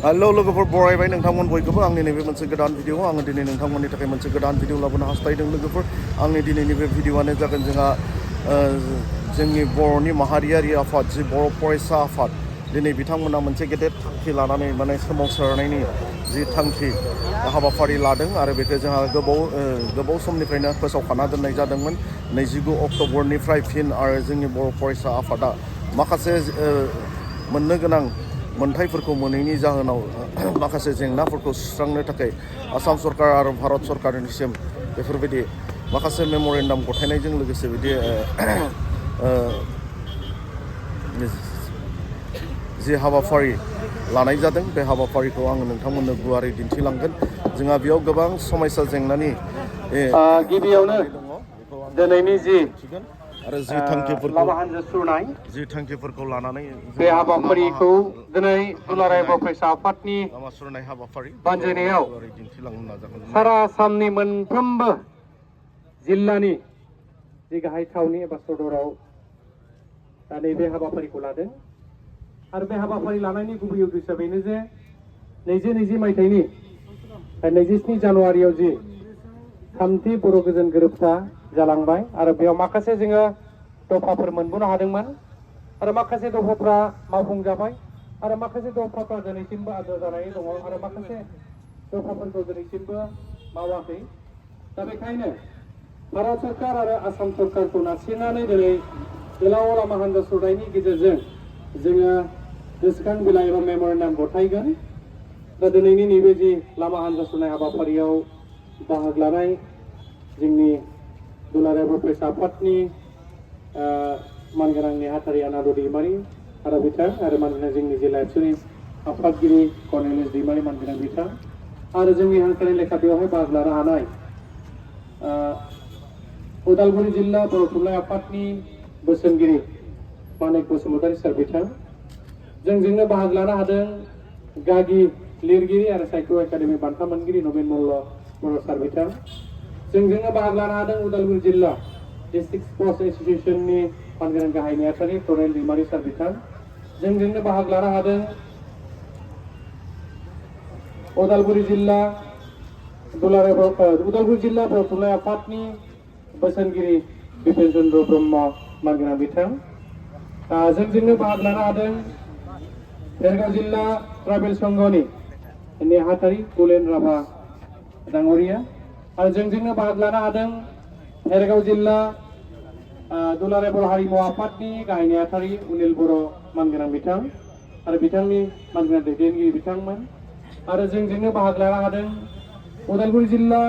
Hello लोगोफोर बरायबाय नोंथांमोन बयखौबो आंनि नैबे मोनसे गोदान भिडिअ आङो दिनै नोंथांमोननि थाखाय मोनसे गोदान भिडिअ लाबोनो हास्थायदों लोगोफोर आंनि दिनैनि बे भिडिअआनो जागोन जोंहा जोंनि बर'नि माहारियारि आफाद जि बर' फरायसा आफाद दिनै बिथांमोना मोनसे गेदेर थांखि लानानै माने सोमावसारनायनि जि थांखि हाबाफारि लादों आरो बेखौ जोंहा गोबाव समनिफ्रायनो फोसावखाना दोननाय जादोंमोन 29 अक्ट'बरनिफ्राय फिन आरो जोंनि बर' फरायसा आफादा माखासे मोननो गोनां मोनथायफोरखौ मोनैनि जाहोनाव माखासे जेंनाफोरखौ सुस्रांनो थाखाय आसाम सरकार आरो भारत सरकारनिसिम बेफोरबायदि माखासे मेम'रेन्डाम गथायनायजों लोगोसे बिदि जि हाबाफारि लानाय जादों बे हाबाफारिखौ आङो नोंथांमोननो गुवारै दिन्थिलांगोन जोंहा बेयाव गोबां समयसा जेंनानि गिबियावनो दिनैनि जि आरो जि थांखिफोरखौ लानानै बे हाबाफारिखौ दिनै दुलाराय बर' फरायसा आफादनि लामा सुरनाय हाबाफारि बानजायनायाव दिन्थिलांनो नाजागोन सारा आसामनि मोनफ्रोमबो जिल्लानि जि गाहाय थावनि एबा सदराव दा नैबे हाबाफारिखौ लादों आरो बे हाबाफारि लानायनि गुबै उद्देश्यआ बेनो जे 2020 मायथाइनि 27 जानुवारियाव जि थामथि बर' गोजोन गोरोबथा जालांबाय आरो बेयाव माखासे जोङो दफाफोर मोनबोनो हादोंमोन आरो माखासे दफाफ्रा मावफुंजाबाय आरो माखासे दफाफ्रा दिनैसिमबो आद्रा जानानै दङ आरो माखासे दफाफोरखौ दिनैसिमबो मावाखै दा बेखायनो भारत सरकार आरो आसाम सरकारखौ नारसिननानै दिनै गोलाव लामा हान्जा सुरनायनि गेजेरजों जोङो गोसोखां बिलाइ एबा मेम'रेन्डाम गथायगोन दा दिनैनि नैबे जि लामा हान्जा सुरनाय हाबाफारियाव बाहागो लानाय जोंनि दुलाराय बर' फरायसा आफादनि मानगोनां नेहाथारि आनाद दैमारि आरो बिथां आरो मानगोनां जोंनि जिल्ला एबसुनि आफादगिरि कर्नेलियास दैमारि मानगोनां बिथां आरो जोंनि हांख्रायनाय लेखा बेवहाय बाहागो लानो हानाय उदालगुरि जिल्ला बर' थुनलाइ आफादनि बोसोनगिरि मानिक बसुमतारी सार बिथां जोंजोंनो बाहागो लानो हादों गागि लिरगिरि आरो साहित्य एकाडेमि बान्था मोनगिरि नबेन मल्ल बर' सार बिथां जोंजोंनो बाहागो लानो हादों उदालगुरि जिल्ला डिस्ट्रिक्ट स्पर्ट्स एसोसिएशननि मानगोनां गाहाय नेहाथारि कर्नेल दैमारि सार बिथां जोंजोंनो बाहागो लानो हादों उदालगुरि जिल्ला बर' थुनलाइ आफादनि बोसोनगिरि बिपिन चन्द्र ब्रह्म मानगोनां बिथां जोंजोंनो बाहागो लानो हादों भेरगाव जिल्ला ट्राइबेल संघनि नेहाथारि कुलेन राभा दाङरिया आरो जोंजोंनो बाहागो लानो हादों भेरगाव जिल्ला दुलाराय बर' हारिमु आफादनि गाहाय नेहाथारि उनिल बर' मानगोनां बिथां आरो बिथांनि मानगोनां दैदेनगिरि बिथांमोन आरो जोंजोंनो बाहागो लानो हादों उदालगुरि जिल्ला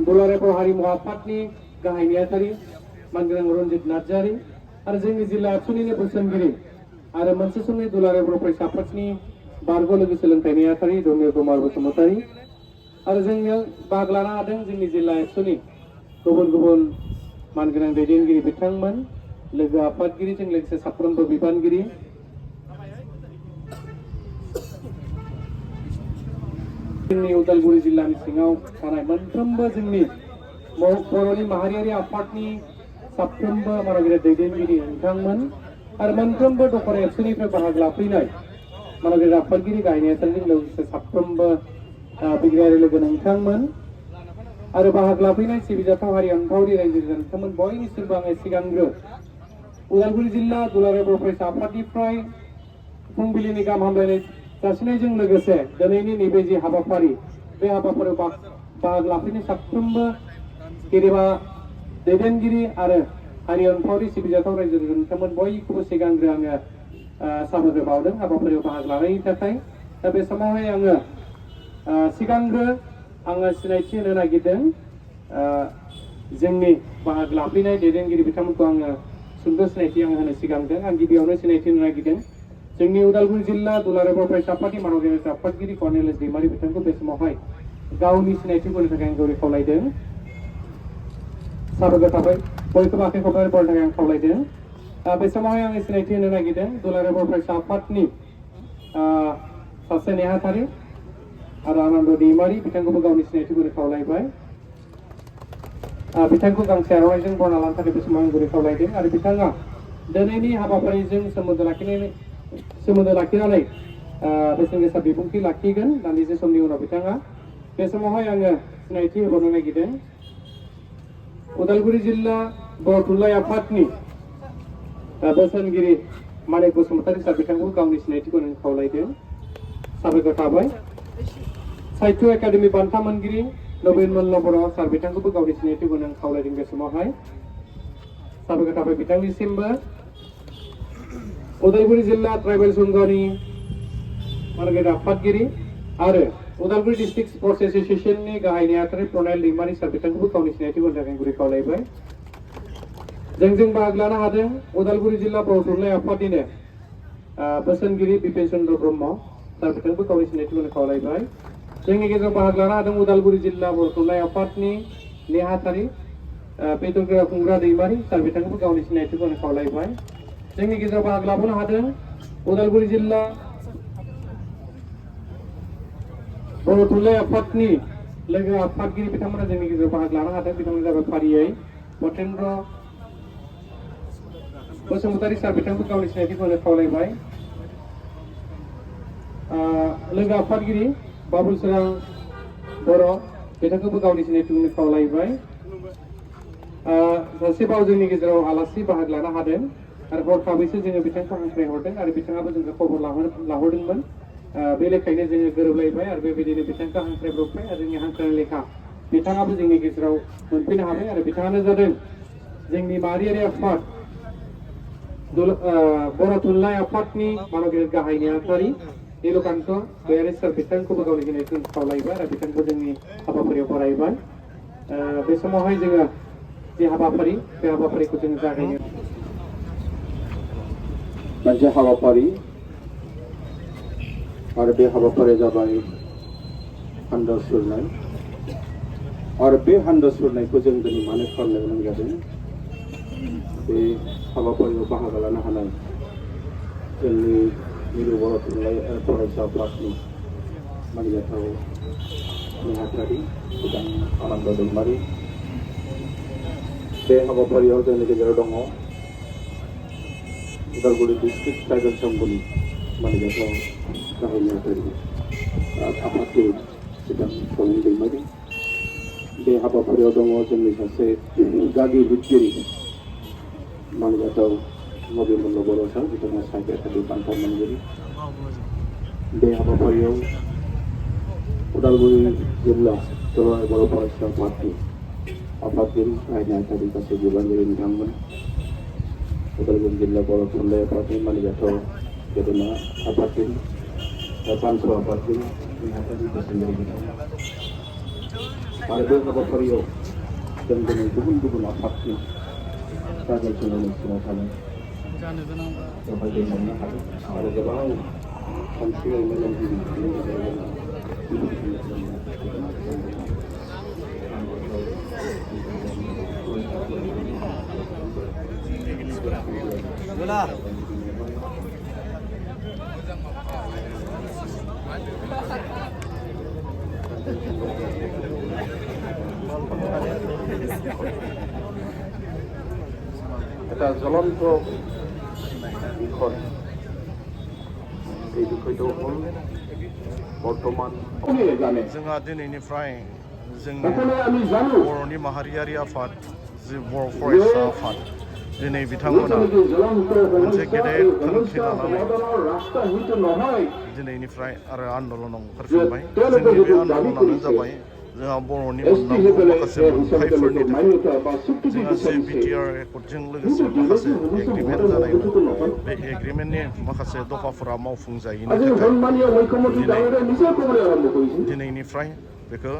दुलाराय बर' हारिमु आफादनि गाहाय नेहाथारि मानगोनां रन्जित नार्जारि आरो जोंनि जिल्ला एबसुनिनो बोसोनगिरि आरो मोनसे समनि दुलाराय बर' फरायसा आफादनि बारग' लोगो सोलोंथाइ नेहाथारि दमिर कुमार बसुमतारी आरो जोंनियाव बाहागो लानो हादों जोंनि जिल्ला एबसुनि गुबुन गुबुन मानगोनां दैदेनगिरि बिथांमोन लोगो आफादगिरिजों लोगोसे साफ्रोमबो बिबानगिरि जोंनि उदालगुरि जिल्लानि सिङाव थानाय मोनफ्रोमबो जोंनि बर'नि माहारियारि आफादनि साफ्रोमबो मानगिरि दैदेनगिरि बिथांमोन आरो मोनफ्रोमबो दखरा एबसुनिफ्राय बाहागो लाफैनाय मानगिरि आफादगिरि गाहाय नेहाथारिजों लोगोसे साफ्रोमबो बिग्रायारि लोगो नोंथांमोन आरो बाहागो लाफैनाय सिबिजाथाव हारि अनफावरि रायजो राजा नोंथांमोन बयनिसिमबो आङो सिगांग्रो उदालगुरि जिल्ला दुलाराय बर' फरायसा आफादनिफ्राय फुंबिलिनि गाहाम हामलायनाय जासिनायजों लोगोसे दिनैनि नैबे जि हाबाफारि बे हाबाफारियाव बाहागो लाफैनाय साफ्रोमबो गेदेमा दैदेनगिरि आरो हारि अनफावरि सिबिजाथाव रायजो राजा नोंथांमोन बयखौबो सिगांग्रो आङो साबायखर बावदों हाबाफारियाव बाहागो लानायनि थाखाय दा बे समावहाय आङो सिगांग्रो आङो सिनायथि होनो नागिरदों जोंनि बाहागो लाफैनाय दैदेनगिरि बिथांमोनखौ आङो सुंद' सिनायथि आङो होनो सिगांदों आं गिबियावनो सिनायथि होनो नागिरदों जोंनि उदालगुरि जिल्ला दुलाराय बर' फरायसा आफादनि मानगिरि आफादगिरि कर्नेलियास दैमारि बिथांखौ बे समावहाय गावनि सिनायथिखौ होनो थाखाय आं गुरै खावलायदों साबायखर थाबाय बयखौबो आखाइ खबनानै बरायनो थाखाय आं खावलायदों बे समावहाय आङो सिनायथि होनो नागिरदों दुलाराय बर' फरायसा आफादनि सासे नेहाथारि आरो आनन्द दैमारि बिथांखौबो गावनि सिनायथि गुरै खावलायबाय बिथांखौ गांसे आर'नाइजों बरना लानो थाखाय बे समाव आं गुरै खावलायदों आरो बिथाङा दिनैनि हाबाफारिजों सोमोन्दो लाखिनानै बेसेन गोसा बिबुंथि लाखिगोन दान्दिसे समनि उनाव बिथाङा बे समावहाय आङो सिनायथि होबावनो नागिरदों उदालगुरि जिल्ला बर' थुनलाइ आफादनि बोसोनगिरि मानिक बसुमतारी सार बिथांखौ गावनि सिनायथिखौ नों खावलायदों साबायखर थाबाय साहित्य एकाडेमि बान्था मोनगिरि नबीन मल्ल बर' सार बिथांखौबो गावनि सिनायथिखौ नों खावलायदों बे समावहाय साबायखर थाबाय बिथांनिसिमबो उदालगुरि जिल्ला ट्राइबेल संघनि मानगेर आफादगिरि आरो उदालगुरि डिस्ट्रिक्ट स्पर्ट्स एसोसिएशननि गाहाय नेहाथारि प्रणायल दैमारि सार बिथांखौबो गावनि सिनायथिखौ होनो थाखाय गुरै खावलायबाय जों बाहागो लानो हादों उदालगुरि जिल्ला बर' थुनलाइ आफादनिनो बोसोनगिरि बिपिन चन्द्र ब्रह्म सार बिथांखौबो गावनि सिनायथिखौ होनो खावलायबाय जोंनि गेजेराव बाहागो लानो हादों उदालगुरि जिल्ला बर' थुनलाइ आफादनि नेहाथारि बेदरग्रा खुंग्रा दैमारि सार बिथांखौबो गावनि सिनायथिखौ होनो खावलायबाय जोंनि गेजेराव बाहागो लाबोनो हादों उदालगुरि जिल्ला बर' थुनलाइ आफादनि लोगो आफादगिरि बिथांमोना जोंनि गेजेराव बाहागो लानो हादों बिथांमोना जाबाय फारियै मथेन्द्र बसुमतारी सार बिथांखौ गावनि सिनायथिखौ होनो खावलायबाय लोगो आफादगिरि बाबुल सोरां बर' बिथांखौबो गावनि सिनायथिखौ होनो खावलायबाय सासेबाव जोंनि गेजेराव आलासि बाहागो लानो हादों आरो हरखाबैसो जोङो बिथांखौ हांख्रायहरदों आरो बिथाङाबो जोंखौ खबर लाहरदोंमोन बे लेखायैनो जोङो गोरोबलायबाय आरो बेबायदिनो बिथांखौ हांख्रायब्रबबाय आरो जोंनि हांख्रायनाय लेखा बिथाङाबो जोंनि गेजेराव मोनफैनो हाबाय आरो बिथाङानो जादों जोंनि माहारियारि आफाद बर' थुनलाइ आफादनि मानगेर गाहाय नेहाथारि नीलकान्त गयारि सार बिथांखौबो गावनि सिनायथिखौ खावलायबाय आरो बिथांखौ जोंनि हाबाफारियाव बरायबाय बे समावहाय जोङो जे हाबाफारि बे हाबाफारिखौ जोङो जागायनो मोनसे हाबाफारि आरो बे हाबाफारिया जाबाय हानजा सुरनाय आरो बे हानजा सुरनायखौ जों दिनै मानो खालामनो गोनां जादों बे हाबाफारियाव बाहागो लानो हानाय जोंनि मिरु बर' थुनलाइ फरायसा आफादनि मानिजाथाव नेहाथारि बिथां आनन्द दैमारि बे हाबाफारियाव जोंनि गेजेराव दङ उदालगुरि डिस्ट्रिक्ट ट्राइबेल संघनि मानिजाथाव गाहाय नेहाथारि आफादगिरि बिथां प्रणायल दैमारि बे हाबाफारियाव दङ जोंनि सासे गागि लिरगिरि मानिजाथाव नबीन मल्ल बर' सार बिथाङा साहित्य एकाडेमि बान्था मोनगिरि बे हाबाफारियाव उदालगुरि जिल्ला थुनलाइ बर' फरायसा आफादनि आफादगिरि गाहाय नेहाथारि गासै बिबानगिरि बिथांमोन उदालगुरि जिल्ला बर' थुनलाइ आफादनि मानिजाथाव गेदेमा आफादगिरि बानसु आफादगिरि नेहाथारि बोसोनगिरि बिथांमोन आरो बे हाबाफारियाव जों दिनै गुबुन गुबुन आफादनि ट्राइबेल संघनि सिङाव थानाय बेवहाय जों मोननो हादों आरो गोबां सानस्रियारि मेलेमजिबि এটা জ্বলন্ত বিষয় এই বিষয়টা হল বর্তমান जोंहा दिनैनिफ्राय जोंनि बर'नि माहारियारि आफाद जि बर' फरायसा आफाद दिनै बिथांमोना मोनसे गेदेर थांखि लानानै दिनैनिफ्राय आरो आन्दलनाव ओंखारफिनबाय जोंनि बे आन्दलनानो जाबाय जोंहा बर'नि मोननांगौ माखासे मोनथायफोरनि थाखाय जोंहा जे बिटिआर एकर्डजों लोगोसे माखासे एग्रिमेन्ट जानायमोन बे एग्रिमेन्टनि माखासे दफाफोरा मावफुंजायैनि थाखाय दिनैनिफ्राय बेखौ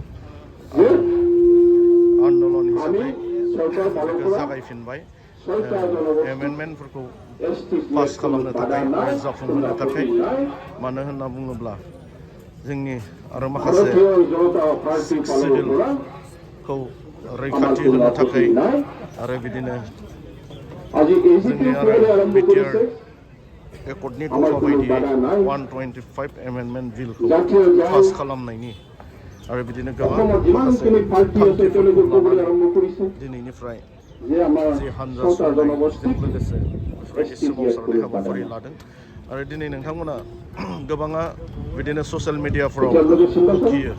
आन्दलन हिसाबै बेखौ जागायफिनबाय एमेन्डमेन्टफोरखौ पास खालामनो थाखाय आरो जाफुंहोनो थाखाय मानो होनना बुङोब्ला जोंनि आरो माखासे सिक्स सिडिउलखौ रैखाथि होनो थाखाय आरो बिदिनो जोंनि आरो बिटिआर एकर्डनि दफा बायदियै 125 एमेन्डमेन्ट बिलखौ पास खालामनायनि आरो बिदिनो गोबां माखासे थांखिफोरखौ लानानै दिनैनिफ्राय जे हानजा सुरनायजों लोगोसे बेफोरबायदि सोमावसारनाय हाबाफारि लादों आरो दिनै नोंथांमोना गोबाङा बिदिनो ससियेल मिडियाफोराव दुखियो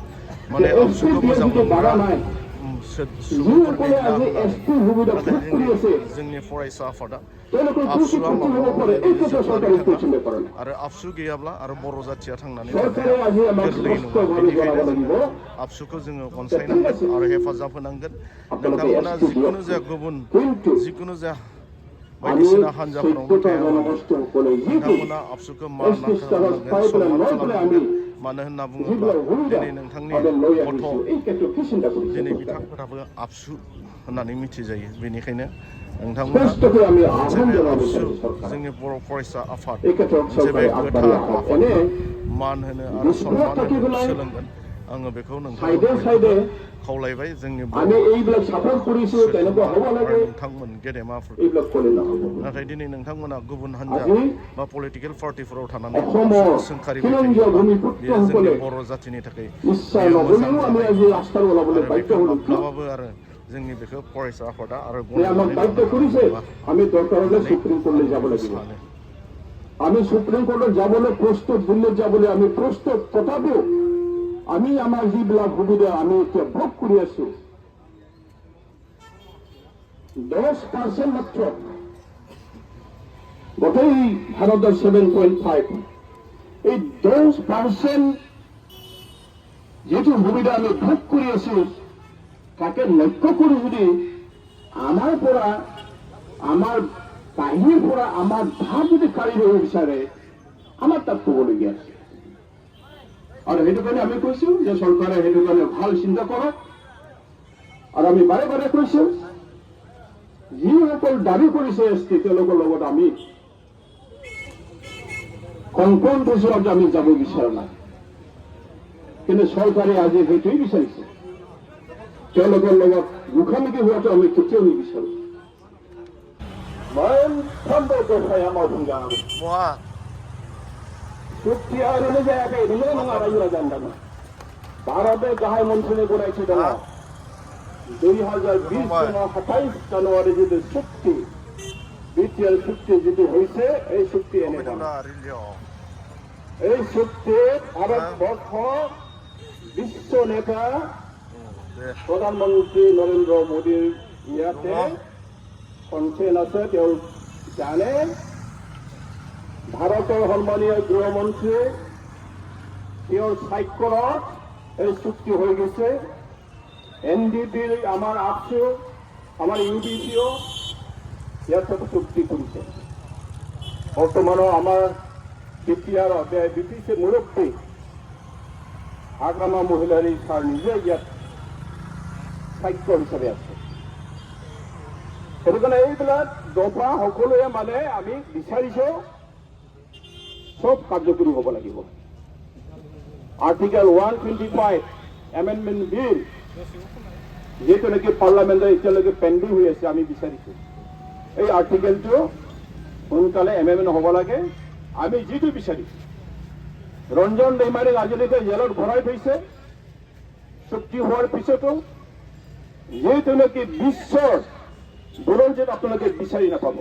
माने आबसुखौ मोजां मोनग्रा सुबुंफोर गैला होननानै नाथाय जोंनि फरायसा आफादा आबसुआ माब्लाबाबो जोबनानै थाङा आरो आबसु गैयाब्ला आरो बर' जाथिया थांनानै थानाया गोरलै नङा बेनिखायनो जोङो आबसुखौ जोङो अनसायनांगोन आरो हेफाजाब होनांगोन नोंथांमोना जिखुनु जाया बायदिसिना हान्जाफोरावनो थाया मानो नोंथांमोना आबसुखौ मान खालामनांगोन सनमान खालामनांगोन मानो होनना बुङोब्ला दिनै नोंथांनि गथ' दिनै बिथांफोराबो आबसु होननानै मिथिजायो बेनिखायनो नोंथांमोना मोनसे बे आबसु जोंनि बर' फरायसा आफाद मोनसे बे गोथार आफादखौ मान होनो आरो सनमान होनो सोलोंगोन आङो बेखौ नोंथांमोनखौबो खावलायबाय जोंनि बर' सोद्रोमा आरो नोंथांमोन गेदेमाफोरखौ नाथाय दिनै नोंथांमोना गुबुन हान्जा बा पलिटिकेल पार्टिफोराव थानानै आबसुखौ सोंखारिबाय थायोब्ला बेयो जोंनि बर' जाथिनि थाखाय बेयो मोजां जानाय नङा आरो बेखौ माब्लाबाबो आरो जोंनि बेखौ फरायसा आफादा आरो गनायनानै लानो हानाय नङा होननानै आं बेखौ सानो আমি সুপ্রিম কোর্টে যাবলৈ প্রস্তুত দিল্লী যাবলৈ আমি প্রস্তুত তথাপিও আমি আমাৰ যিবিলাক সুবিধা আমি এতিয়া ভোগ কৰি আছো 10% মাত্ৰ গোটেই ভাৰতৰ 7.5 এই 10% যিটো সুবিধা আমি ভোগ কৰি আছো তাকে লক্ষ্য কৰি যদি আমাৰ পৰা আমাৰ বাহিৰৰ পৰা আমাৰ ভাৱ যদি কাঢ়ি ল'ব বিচাৰে আমাৰ তাত ক'বলগীয়া আছে আৰু সেইটো কাৰণে আমি কৈছো যে চৰকাৰে সেইটো কাৰণে ভাল চিন্তা কৰক আৰু আমি বাৰে বাৰে কৈছো যিসকল দাবী কৰিছে এছটি তেওঁলোকৰ লগত আমি কনফ্ৰণ্টেশ্যনত আমি যাব বিচৰা নাই কিন্তু চৰকাৰে আজি সেইটোৱেই বিচাৰিছে তেওঁলোকৰ লগত মুখামুখি হোৱাটো আমি কেতিয়াও নিবিচাৰো ভারতে গাহাই মন্ত্রী গড়াইছে 2020 সনৰ 27 জানুৱাৰী যিটো চুক্তি বিটিএল চুক্তি যিটো হৈছে এই চুক্তি এই চুক্তিত ভাৰতবৰ্ষ বিশ্ব নেতা প্ৰধানমন্ত্ৰী নৰেন্দ্ৰ মোদীৰ ইয়াতে কনচেন আছে তেওঁ জানে ভাৰতৰ সন্মানীয় গৃহমন্ত্ৰী তেওঁৰ স্বাক্ষৰত এই চুক্তি হৈ গৈছে এনডিপিৰ আমাৰ আবসু আমাৰ ইউডিপিও ইয়াত চুক্তি কৰিছে বৰ্তমানৰ আমাৰ বিটিসি মুৰব্বী আগামা মহিলাৰী ছাৰ নিজে ইয়াত স্বাক্ষৰ হিচাপে আছে সেইটো কাৰণে এইবিলাক দফা সকলোৱে মানে আমি বিচাৰিছো সব কাৰ্যকৰী হ'ব লাগিব আৰ্টিকেল 125 এমেণ্ডমেণ্ট বিল যিটো নেকি পাৰ্লামেণ্টত এতিয়ালৈকে পেণ্ডিং হৈ আছে আমি বিচাৰিছো এই আৰ্টিকেলটো সোনকালে এমেণ্ডমেণ্ট হ'ব লাগে আমি যিটো বিচাৰিছো ৰঞ্জন দৈমাৰীক আজিলৈকে জেলত ভৰাই থৈছে চুক্তি হোৱাৰ পিছতো যিটো নেকি বিশ্বৰ বুৰঞ্জীত আপোনালোকে বিচাৰি নাপাব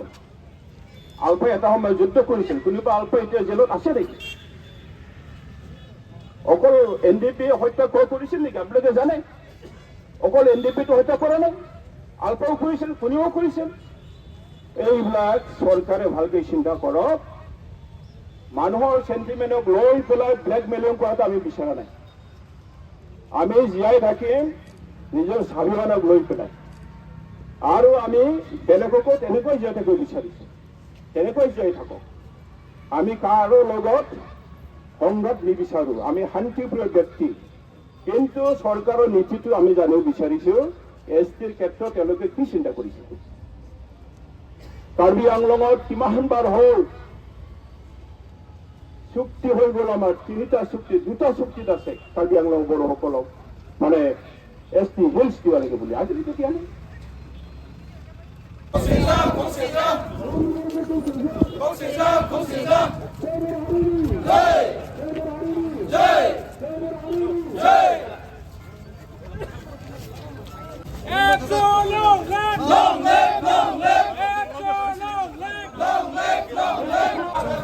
আলফাই এটা সময় যুদ্ধ কৰিছিল কোনোবা আলফাই এতিয়া জেলত আছে নেকি অকল এনডিপি হত্যা কৰিছিল নেকি আপোনালোকে জানে অকল এনডিপিটো হত্যা কৰা নাই আলফাও কৰিছিল কোনেও কৰিছিল এইবিলাক চৰকাৰে ভালকৈ চিন্তা কৰক মানুহৰ চেণ্টিমেণ্টক লৈ পেলাই ব্লেকমেইলিং কৰাটো আমি বিচৰা নাই আমি জীয়াই থাকিম নিজৰ স্বাভিমানক লৈ পেলাই আৰু আমি বেলেগকো তেনেকৈ জীয়াই থাকিব বিচাৰিছো তেনেকৈ জীয়াই থাকক আমি কাৰো লগত সংঘাত নিবিচাৰো আমি শান্তিপ্ৰিয় ব্যক্তি কিন্তু চৰকাৰৰ নীতিটো আমি জানিব বিচাৰিছো এছটিৰ ক্ষেত্ৰত তেওঁলোকে কি চিন্তা কৰিছে কাৰ্বি আংলঙত কিমানবাৰ হ'ল চুক্তি হৈ গ'ল আমাৰ 3টা চুক্তি 2টা চুক্তিত আছে কাৰ্বি আংলং বড়োসকলক মানে এছটি হিলছ দিব লাগে বুলি আজিলৈকে দিয়া নাই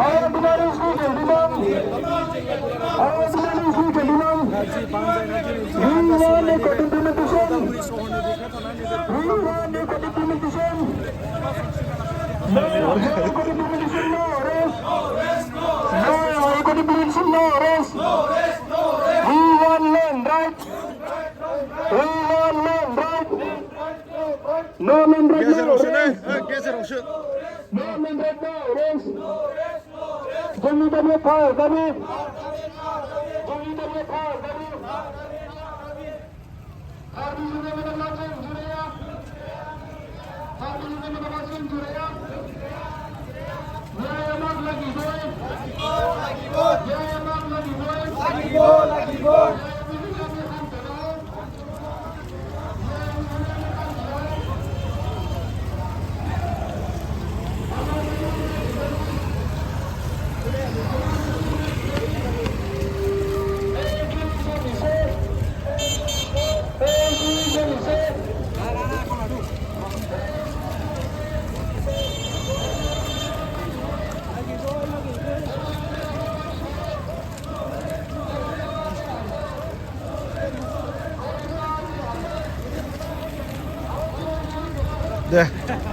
Long live! No man right Geser now, olsun arrest. geser olsun. No man right now, arrest. Jimmy W. Fire, Jimmy. Jimmy W. Fire, Jimmy. Harbi sudah menemukan Jurea. Harbi sudah menemukan Jurea. Jaya Mak lagi boy. Jaya Mak lagi boy. Lagi boy. Deh.